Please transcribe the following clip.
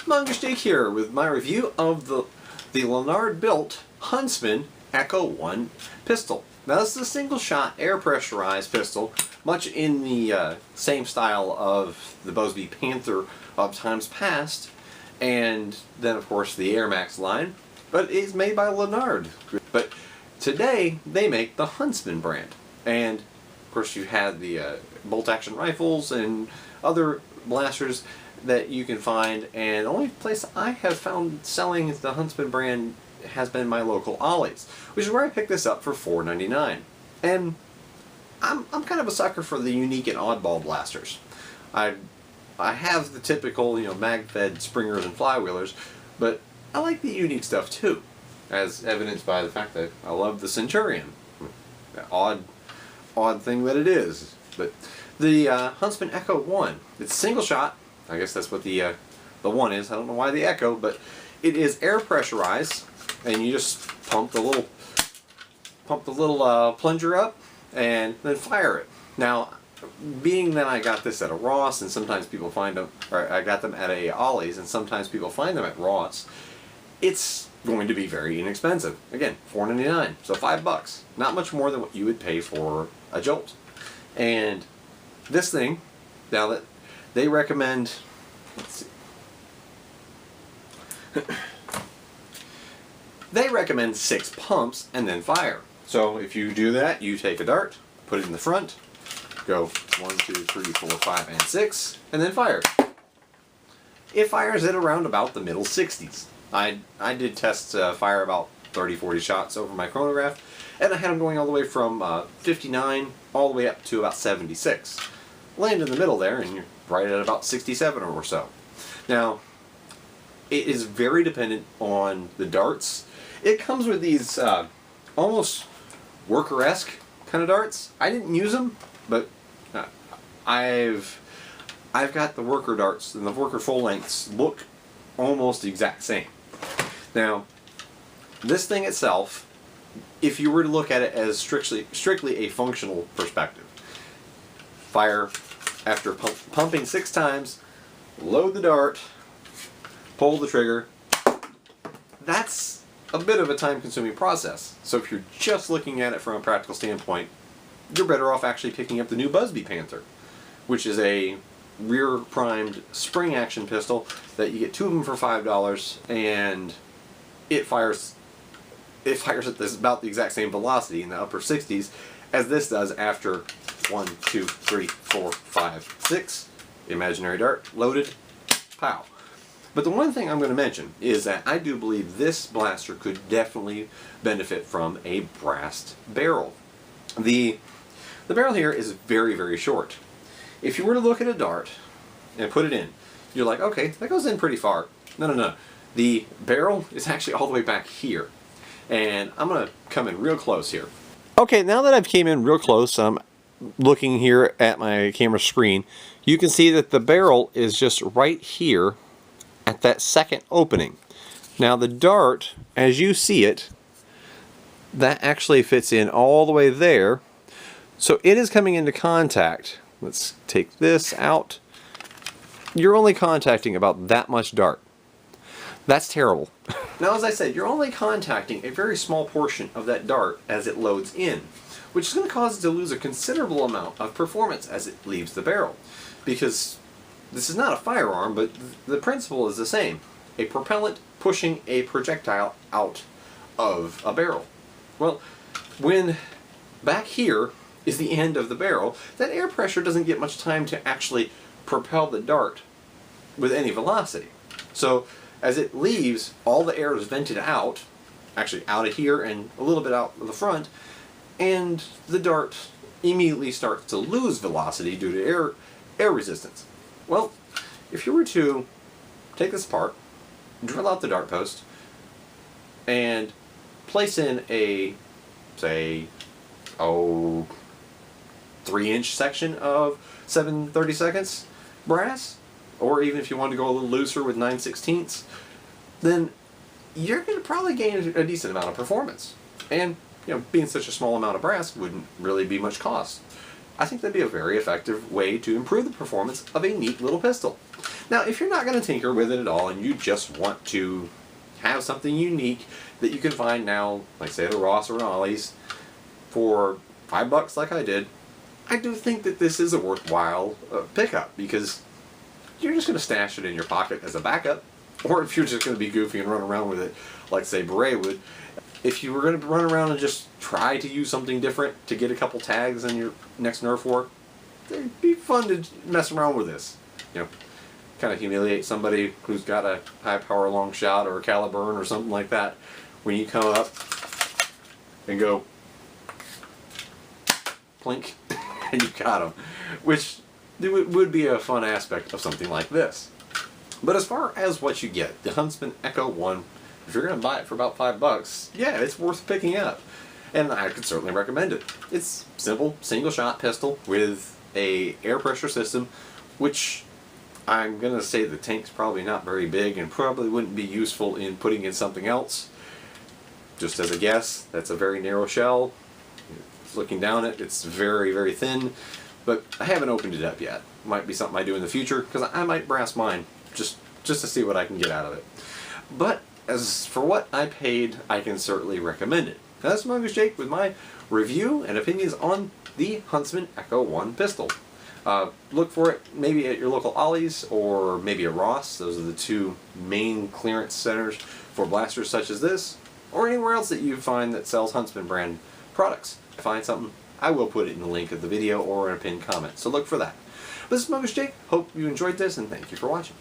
Mongoose Jake here with my review of the Lanard built Huntsman Echo 1 pistol. Now this is a single shot air pressurized pistol, much in the same style of the Bosby Panther of times past, and then of course the Air Max line, but it's made by Lanard. But today they make the Huntsman brand, and of course you had the bolt action rifles and other blasters that you can find, and the only place I have found selling the Huntsman brand has been my local Ollie's, which is where I picked this up for $4.99. And I'm kind of a sucker for the unique and oddball blasters. I have the typical, mag-fed springers and flywheelers, but I like the unique stuff too, as evidenced by the fact that I love the Centurion. Odd thing that it is. But the Huntsman Echo 1, it's single shot. I guess that's what the one is. I don't know why the Echo, but it is air pressurized, and you just pump the little plunger up and then fire it. Now, being that I got this at a Ross, and sometimes people find them, or I got them at a Ollie's, and sometimes people find them at Ross, it's going to be very inexpensive. Again, $4.99, so $5. Not much more than what you would pay for a Jolt. And this thing, now that they recommend, let's see, they recommend 6 pumps and then fire. So if you do that, you take a dart, put it in the front, go 1, 2, 3, 4, 5, and 6, and then fire. It fires at around about the middle 60s. I did test fire about 30-40 shots over my chronograph, and I had them going all the way from 59 all the way up to about 76. Land in the middle there, and you're right at about 67 or so. Now, it is very dependent on the darts. It comes with these almost worker-esque kind of darts. I didn't use them, but I've got the worker darts, and the worker full lengths look almost the exact same. Now, this thing itself, if you were to look at it as strictly a functional perspective, fire after pumping 6 times, load the dart, pull the trigger. That's a bit of a time-consuming process. So if you're just looking at it from a practical standpoint, you're better off actually picking up the new Bosby Panther, which is a rear-primed spring-action pistol that you get 2 of them for $5, and it fires at about the exact same velocity in the upper 60s as this does after 1, 2, 3, 4, 5, 6. Imaginary dart, loaded, pow. But the one thing I'm going to mention is that I do believe this blaster could definitely benefit from a brass barrel. The barrel here is very, very short. If you were to look at a dart and put it in, you're like, okay, that goes in pretty far. No. The barrel is actually all the way back here. And I'm going to come in real close here. Okay, now that I've came in real close, I'm looking here at my camera screen. You can see that the barrel is just right here at that second opening. Now the dart, as you see it, that actually fits in all the way there. So it is coming into contact. Let's take this out. You're only contacting about that much dart. That's terrible. Now, as I said, you're only contacting a very small portion of that dart as it loads in, which is going to cause it to lose a considerable amount of performance as it leaves the barrel. Because this is not a firearm, but the principle is the same. A propellant pushing a projectile out of a barrel. Well, when back here is the end of the barrel, that air pressure doesn't get much time to actually propel the dart with any velocity. So as it leaves, all the air is vented out, actually out of here and a little bit out of the front, and the dart immediately starts to lose velocity due to air resistance. Well, if you were to take this apart, drill out the dart post, and place in a, say, 3-inch section of 7/32 brass, or even if you want to go a little looser with 9/16, then you're going to probably gain a decent amount of performance. And, being such a small amount of brass wouldn't really be much cost. I think that'd be a very effective way to improve the performance of a neat little pistol. Now, if you're not going to tinker with it at all and you just want to have something unique that you can find now, like say at a Ross or an Ollie's, for $5 like I did, I do think that this is a worthwhile pickup, because you're just going to stash it in your pocket as a backup, or if you're just going to be goofy and run around with it like say Beret would. If you were going to run around and just try to use something different to get a couple tags in your next Nerf war, it'd be fun to mess around with this. You know, kind of humiliate somebody who's got a high power long shot or a Caliburn or something like that. When you come up and go plink, and you got them, which would be a fun aspect of something like this. But as far as what you get, the Huntsman Echo 1, if you're going to buy it for about $5, yeah, it's worth picking up. And I could certainly recommend it. It's simple, single shot pistol with a air pressure system, which I'm going to say the tank's probably not very big and probably wouldn't be useful in putting in something else. Just as a guess, that's a very narrow shell. Looking down it, it's very, very thin, but I haven't opened it up yet. Might be something I do in the future, because I might brass mine just to see what I can get out of it. But as for what I paid, I can certainly recommend it. Now, that's Mongoose Jake with my review and opinions on the Huntsman Echo 1 pistol. Look for it maybe at your local Ollie's or maybe a Ross. Those are the two main clearance centers for blasters such as this, or anywhere else that you find that sells Huntsman brand products. If I find something, I will put it in the link of the video or in a pinned comment, so look for that. But this is Mongoose Jake. Hope you enjoyed this, and thank you for watching.